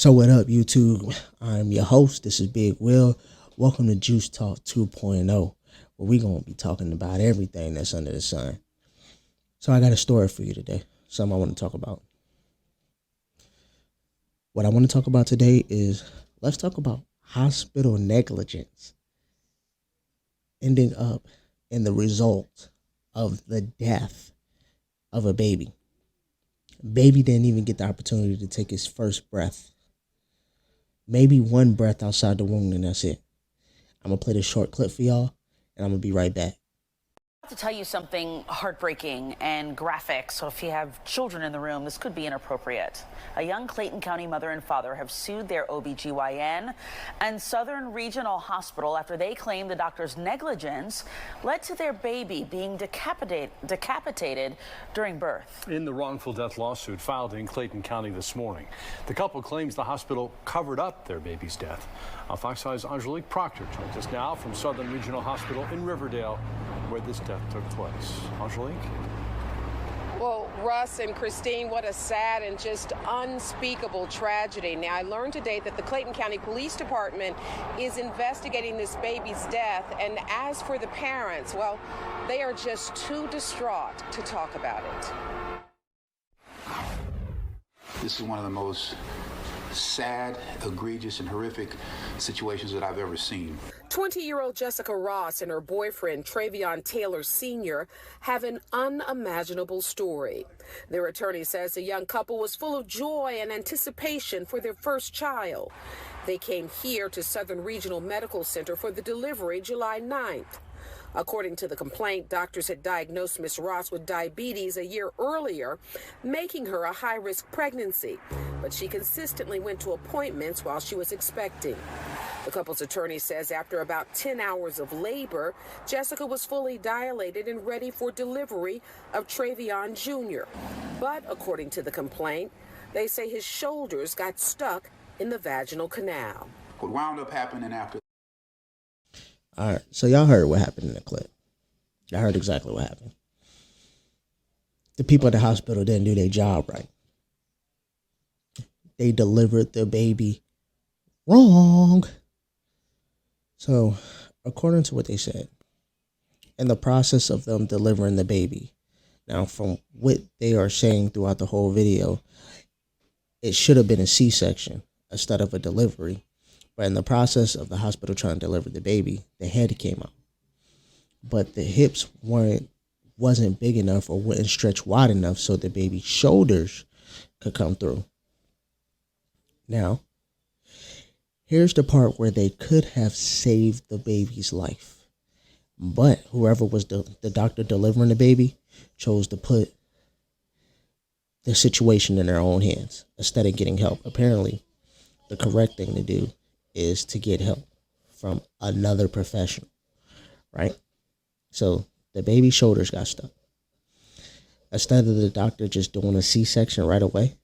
So what up, YouTube? I'm your host. This is Big Will. Welcome to Juice Talk 2.0, where we're going to be talking about everything that's under the sun. So I got a story for you today, something I want to talk about. What I want to talk about today is, let's talk about hospital negligence ending up in the result of the death of a baby. Baby didn't even get the opportunity to take his first breath. Maybe one breath outside the womb, and that's it. I'm going to play this short clip for y'all, and I'm going to be right back. I have to tell you something heartbreaking and graphic, so if you have children in the room, this could be inappropriate. A young Clayton County mother and father have sued their OBGYN and Southern Regional Hospital after they claim the doctor's negligence led to their baby being decapitated during birth. In the wrongful death lawsuit filed in Clayton County this morning, the couple claims the hospital covered up their baby's death. Fox 5's Angelique Proctor joins us now from Southern Regional Hospital in Riverdale, where this death took place. Angelique? Well, Russ and Christine, what a sad and just unspeakable tragedy. Now, I learned today that the Clayton County Police Department is investigating this baby's death. And as for the parents, well, they are just too distraught to talk about it. This is one of the most sad, egregious, and horrific situations that I've ever seen. 20-year-old Jessica Ross and her boyfriend, Travion Taylor Sr., have an unimaginable story. Their attorney says the young couple was full of joy and anticipation for their first child. They came here to Southern Regional Medical Center for the delivery July 9th. According to the complaint, doctors had diagnosed Ms. Ross with diabetes a year earlier, making her a high-risk pregnancy. But she consistently went to appointments while she was expecting. The couple's attorney says after about 10 hours of labor, Jessica was fully dilated and ready for delivery of Travion Jr. But according to the complaint, they say his shoulders got stuck in the vaginal canal. What wound up happening after? All right, so y'all heard what happened in the clip. Y'all heard exactly what happened. The people at the hospital didn't do their job right. They delivered the baby wrong. So, according to what they said, in the process of them delivering the baby, now from what they are saying throughout the whole video, it should have been a C-section instead of a delivery. But in the process of the hospital trying to deliver the baby, the head came out. But the hips wasn't big enough or wouldn't stretch wide enough so the baby's shoulders could come through. Now, here's the part where they could have saved the baby's life. But whoever was the doctor delivering the baby chose to put the situation in their own hands instead of getting help. Apparently, the correct thing to do is to get help from another professional, right? So the baby's shoulders got stuck. Instead of the doctor just doing a C-section right away,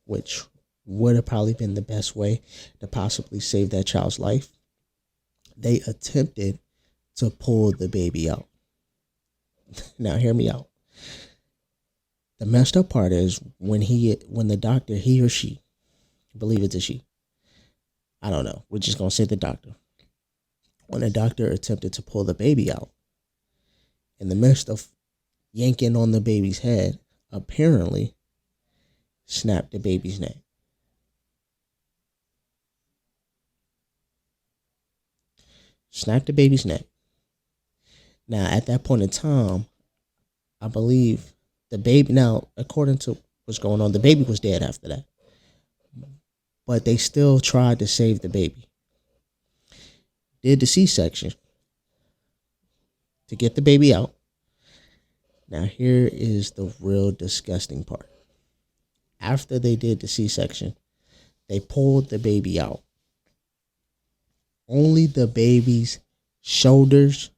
which would have probably been the best way to possibly save that child's life, they attempted to pull the baby out. Now, hear me out. The messed up part is when the doctor, he or she, I believe it's a she, I don't know. We're just going to say the doctor. When the doctor attempted to pull the baby out, in the midst of yanking on the baby's head, apparently snapped the baby's neck. Snapped the baby's neck. Now, at that point in time, I believe the baby, now, according to what's going on, the baby was dead after that. But they still tried to save the baby. Did the C-section to get the baby out. Now, here is the real disgusting part. After they did the C-section, they pulled the baby out. Only the baby's shoulders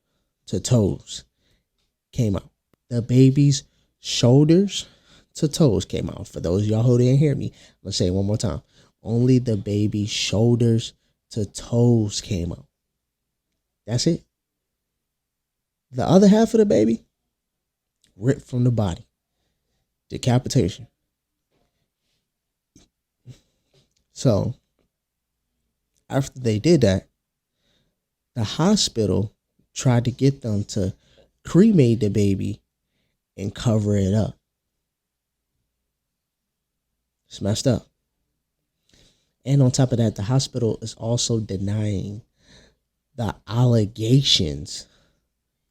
to toes came out. The baby's shoulders to toes came out. For those of y'all who didn't hear me, I'm going to say it one more time. Only the baby's shoulders to toes came out. That's it. The other half of the baby, ripped from the body. Decapitation. So, After they did that, the hospital tried to get them to cremate the baby and cover it up. It's messed up. And on top of that, the hospital is also denying the allegations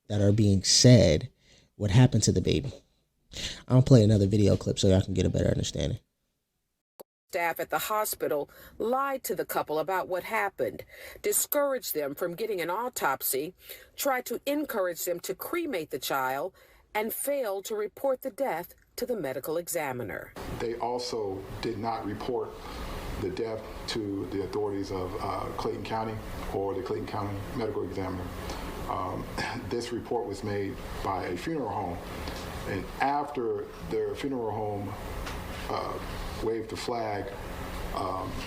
that are being said what happened to the baby. I'll play another video clip so y'all can get a better understanding. Staff at the hospital lied to the couple about what happened, discouraged them from getting an autopsy, tried to encourage them to cremate the child, and failed to report the death to the medical examiner. They also did not report the death to the authorities of Clayton County or the Clayton County medical examiner. This report was made by a funeral home, and after the funeral home waved the flag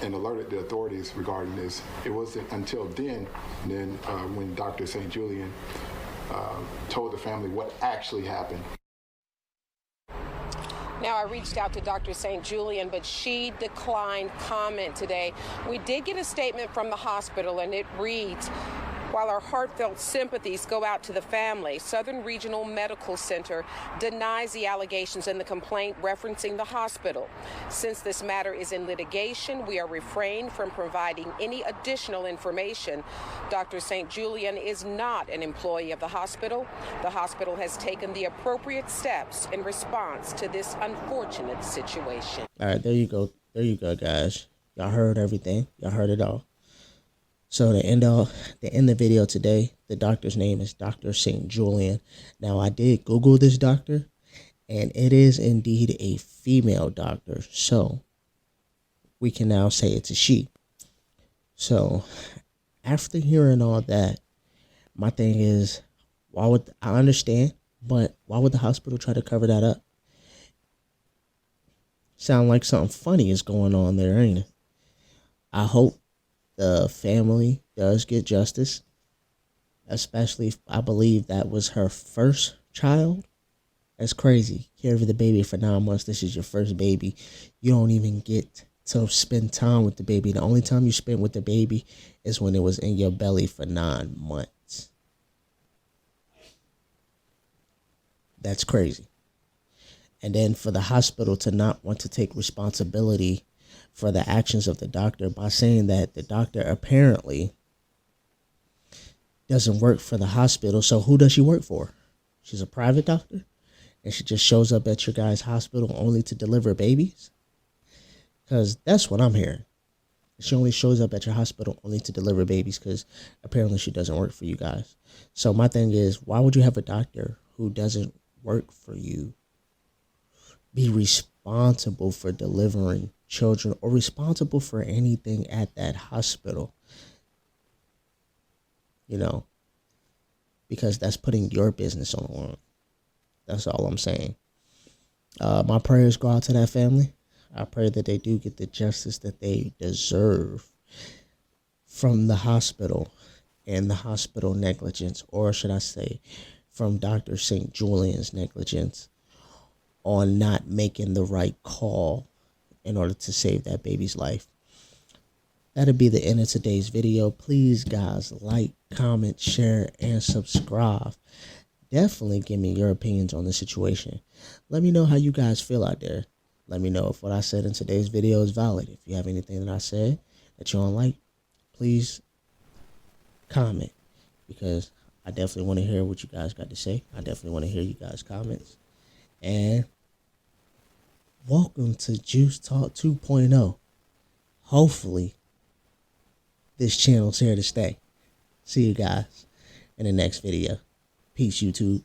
and alerted the authorities regarding this, it wasn't until then when Dr. St. Julian told the family what actually happened. Now, I reached out to Dr. St. Julian, but she declined comment today. We did get a statement from the hospital, and it reads, while our heartfelt sympathies go out to the family, Southern Regional Medical Center denies the allegations in the complaint referencing the hospital. Since this matter is in litigation, we are refrained from providing any additional information. Dr. St. Julian is not an employee of the hospital. The hospital has taken the appropriate steps in response to this unfortunate situation. All right, there you go. There you go, guys. Y'all heard everything. Y'all heard it all. So to end the video today, the doctor's name is Dr. St. Julian. Now, I did Google this doctor, and it is indeed a female doctor. So we can now say it's a she. So after hearing all that, my thing is, I understand, but why would the hospital try to cover that up? Sound like something funny is going on there, ain't it? I hope the family does get justice, especially if I believe that was her first child. That's crazy. Carry the baby for 9 months. This is your first baby. You don't even get to spend time with the baby. The only time you spent with the baby is when it was in your belly for 9 months. That's crazy. And then for the hospital to not want to take responsibility for the actions of the doctor by saying that the doctor apparently doesn't work for the hospital. So who does she work for? She's a private doctor, and she just shows up at your guys' hospital only to deliver babies? Because that's what I'm hearing. She only shows up at your hospital only to deliver babies because apparently she doesn't work for you guys. So my thing is, why would you have a doctor who doesn't work for you be responsible for delivering children or responsible for anything at that hospital? You know, because that's putting your business on the line. That's all I'm saying. My prayers go out to that family. I pray that they do get the justice that they deserve from the hospital and the hospital negligence, or should I say from Dr. St. Julian's negligence on not making the right call in order to save that baby's life. That'll be the end of today's video. Please, guys, like, comment, share, and subscribe. Definitely give me your opinions on the situation. Let me know how you guys feel out there. Let me know if what I said in today's video is valid. If you have anything that I said that you don't like, please comment, because I definitely want to hear what you guys got to say. I definitely want to hear you guys' comments. And welcome to Juice Talk 2.0. Hopefully, this channel's here to stay. See you guys in the next video. Peace, YouTube.